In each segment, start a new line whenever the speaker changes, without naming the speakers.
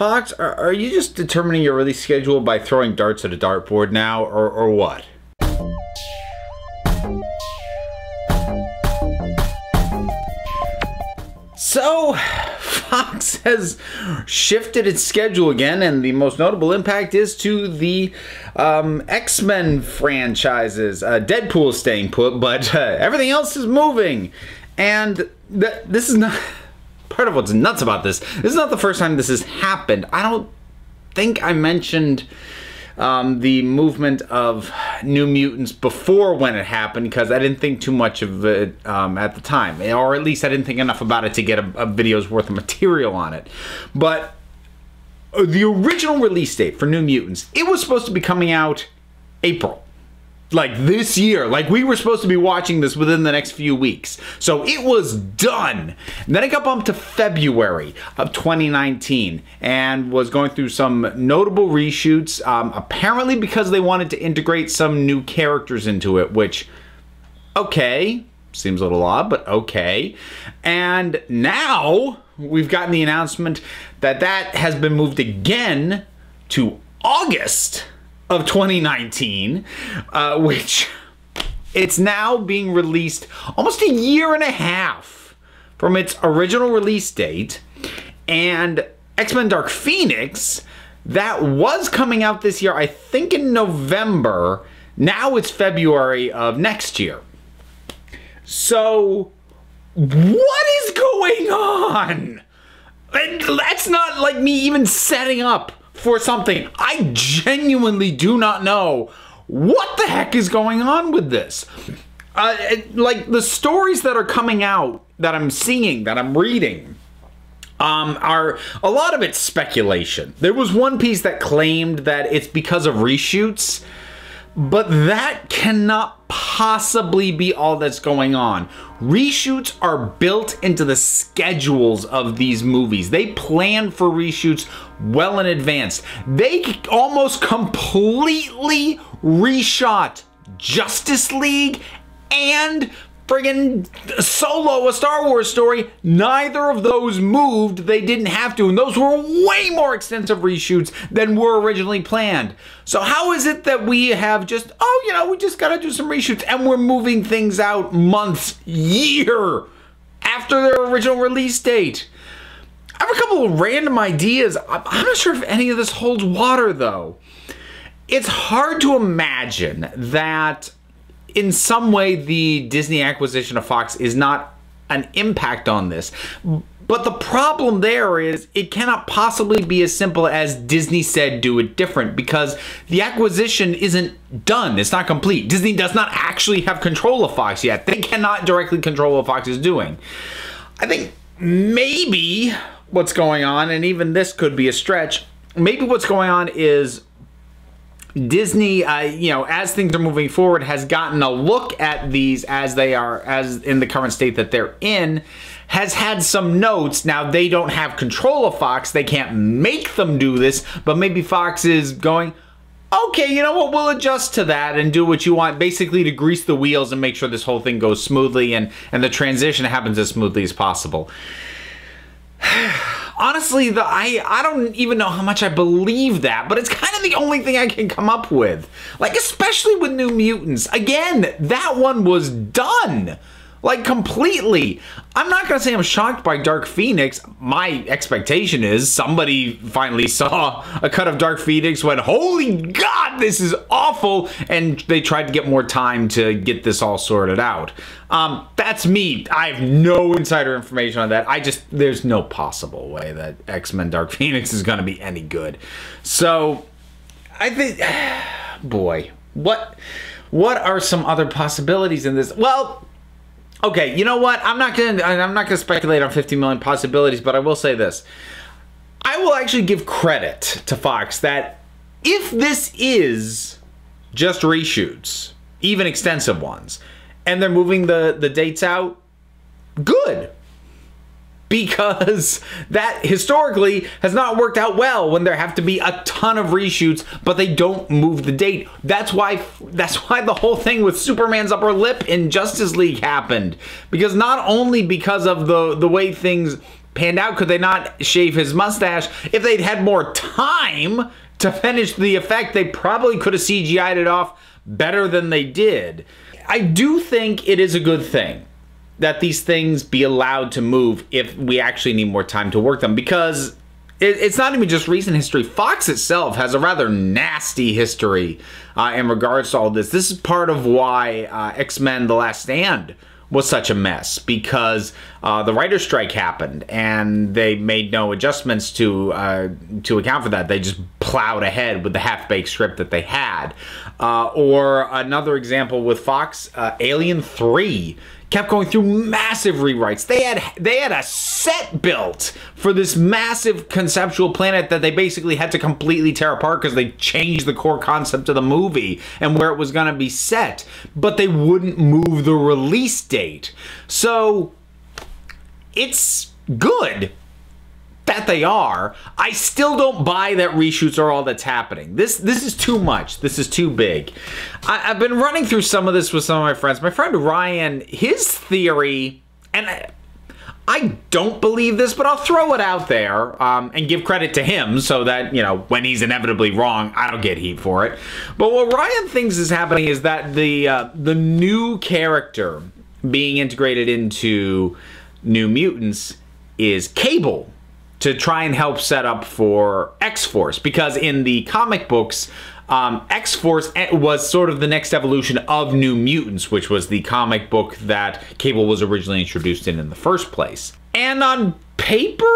Fox, are you just determining your release schedule by throwing darts at a dartboard now, or what? So, Fox has shifted its schedule again, and the most notable impact is to the X-Men franchises. Deadpool's staying put, but everything else is moving. And this is not... Part of what's nuts about this is not the first time this has happened. I don't think I mentioned the movement of New Mutants before when it happened, because I didn't think too much of it at the time, or at least I didn't think enough about it to get a video's worth of material on it. But the original release date for New Mutants, it was supposed to be coming out April. Like this year, like we were supposed to be watching this within the next few weeks. So it was done. And then it got bumped to February of 2019 and was going through some notable reshoots, apparently because they wanted to integrate some new characters into it, which, okay, seems a little odd, but okay. And now we've gotten the announcement that that has been moved again to August of 2019, which it's now being released almost a year and a half from its original release date. And X-Men Dark Phoenix, that was coming out this year, I think in November. Now it's February of next year. So what is going on? And that's not like me even setting up for something. I genuinely do not know what the heck is going on with this. Like the stories that are coming out, that I'm seeing, that I'm reading, are a lot of it's speculation. There was one piece that claimed that it's because of reshoots, but that cannot possibly be all that's going on. Reshoots are built into the schedules of these movies. They plan for reshoots well in advance. They almost completely reshot Justice League and friggin' Solo, a Star Wars story. Neither of those moved. They didn't have to, and those were way more extensive reshoots than were originally planned. So how is it that we have just, oh, you know, we just gotta do some reshoots, and we're moving things out months, year after their original release date? I have a couple of random ideas. I'm not sure if any of this holds water, though. It's hard to imagine that in some way the Disney acquisition of Fox is not an impact on this. But the problem there is it cannot possibly be as simple as Disney said do it different, because the acquisition isn't done. It's not complete. Disney does not actually have control of Fox yet. They cannot directly control what Fox is doing. I think maybe what's going on, and even this could be a stretch, maybe what's going on is Disney, you know, as things are moving forward, has gotten a look at these as they are, as in the current state that they're in, has had some notes. Now, they don't have control of Fox. They can't make them do this, but maybe Fox is going, okay, you know what, we'll adjust to that and do what you want, basically to grease the wheels and make sure this whole thing goes smoothly and the transition happens as smoothly as possible. Honestly, I don't even know how much I believe that, but it's kind of the only thing I can come up with. Like, especially with New Mutants. Again, that one was done. Like, completely. I'm not going to say I'm shocked by Dark Phoenix. My expectation is somebody finally saw a cut of Dark Phoenix, went, holy God, this is awful, and they tried to get more time to get this all sorted out. That's me. I have no insider information on that. There's no possible way that X-Men Dark Phoenix is going to be any good. So, I think, boy, what are some other possibilities in this? Well, okay, you know what? I'm not gonna speculate on 50 million possibilities, but I will say this. I will actually give credit to Fox that if this is just reshoots, even extensive ones, and they're moving the dates out, good. Because that historically has not worked out well when there have to be a ton of reshoots, but they don't move the date. That's why the whole thing with Superman's upper lip in Justice League happened. Because not only because of the way things panned out? Could they not shave his mustache? If they'd had more time to finish the effect, they probably could have CGI'd it off better than they did. I do think it is a good thing that these things be allowed to move if we actually need more time to work them, because it's not even just recent history. Fox itself has a rather nasty history in regards to all this. This is part of why X-Men The Last Stand was such a mess, because the writer's strike happened and they made no adjustments to account for that. They just plowed ahead with the half-baked script that they had. Or another example with Fox, Alien 3 kept going through massive rewrites. They had a set built for this massive conceptual planet that they basically had to completely tear apart because they changed the core concept of the movie and where it was going to be set, but they wouldn't move the release date. So it's good that they are. I still don't buy that reshoots are all that's happening. This is too much. This is too big. I've been running through some of this with some of my friends. My friend Ryan, his theory, and I don't believe this, but I'll throw it out there and give credit to him so that, you know, when he's inevitably wrong, I don't get heat for it. But what Ryan thinks is happening is that the new character being integrated into New Mutants is Cable, to try and help set up for X-Force, because in the comic books, X-Force was sort of the next evolution of New Mutants, which was the comic book that Cable was originally introduced in the first place. And on paper,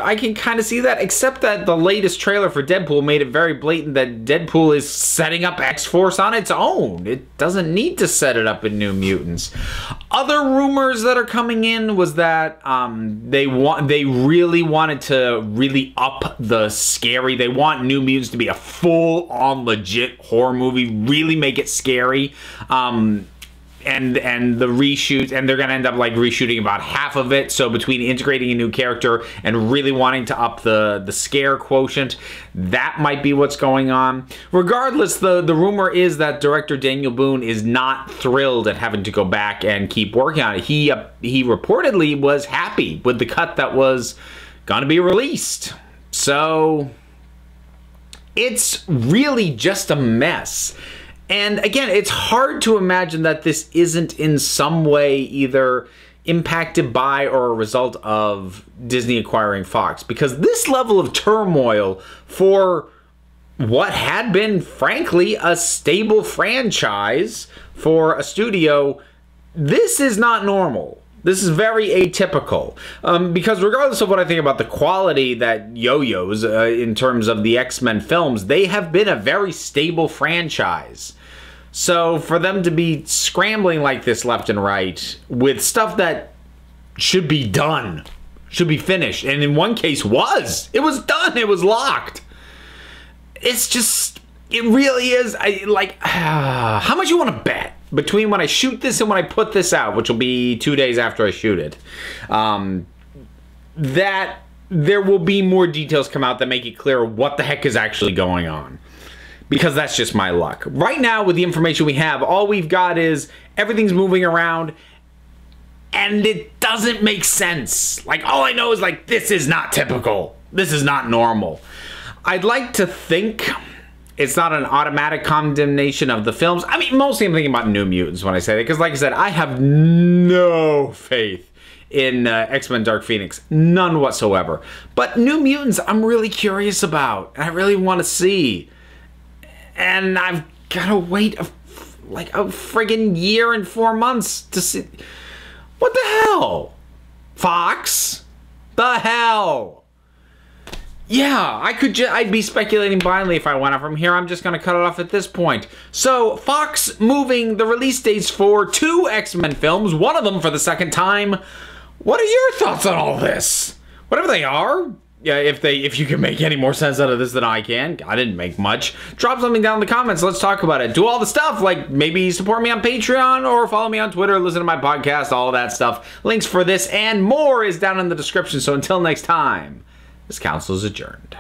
I can kind of see that, except that the latest trailer for Deadpool made it very blatant that Deadpool is setting up X-Force on its own. It doesn't need to set it up in New Mutants. Other rumors that are coming in was that they really wanted to really up the scary. They want New Mutants to be a full-on legit horror movie, really make it scary. And the reshoots, and they're gonna end up like reshooting about half of it. So between integrating a new character and really wanting to up the scare quotient, that might be what's going on. Regardless, the rumor is that director Daniel Boone is not thrilled at having to go back and keep working on it. He reportedly was happy with the cut that was gonna be released. So it's really just a mess. And again, it's hard to imagine that this isn't in some way either impacted by or a result of Disney acquiring Fox, because this level of turmoil for what had been, frankly, a stable franchise for a studio, this is not normal. This is very atypical, because regardless of what I think about the quality that yo-yos in terms of the X-Men films, they have been a very stable franchise. So for them to be scrambling like this left and right with stuff that should be done, should be finished, and in one case it was done, it was locked. It's just, it really is, how much you want to bet between when I shoot this and when I put this out, which will be 2 days after I shoot it, that there will be more details come out that make it clear what the heck is actually going on. Because that's just my luck. Right now, with the information we have, all we've got is everything's moving around and it doesn't make sense. Like, all I know is, like, this is not typical. This is not normal. I'd like to think it's not an automatic condemnation of the films. I mean, mostly I'm thinking about New Mutants when I say that, because like I said, I have no faith in X-Men Dark Phoenix. None whatsoever. But New Mutants, I'm really curious about, and I really want to see. And I've got to wait like a friggin' year and 4 months to see. What the hell? Fox? The hell? Yeah, I'd be speculating blindly if I went up from here. I'm just going to cut it off at this point. So, Fox moving the release dates for 2 X-Men films, one of them for the second time. What are your thoughts on all this? Whatever they are. Yeah, if you can make any more sense out of this than I can. I didn't make much. Drop something down in the comments. Let's talk about it. Do all the stuff, like maybe support me on Patreon or follow me on Twitter, listen to my podcast, all of that stuff. Links for this and more is down in the description. So until next time, this council is adjourned.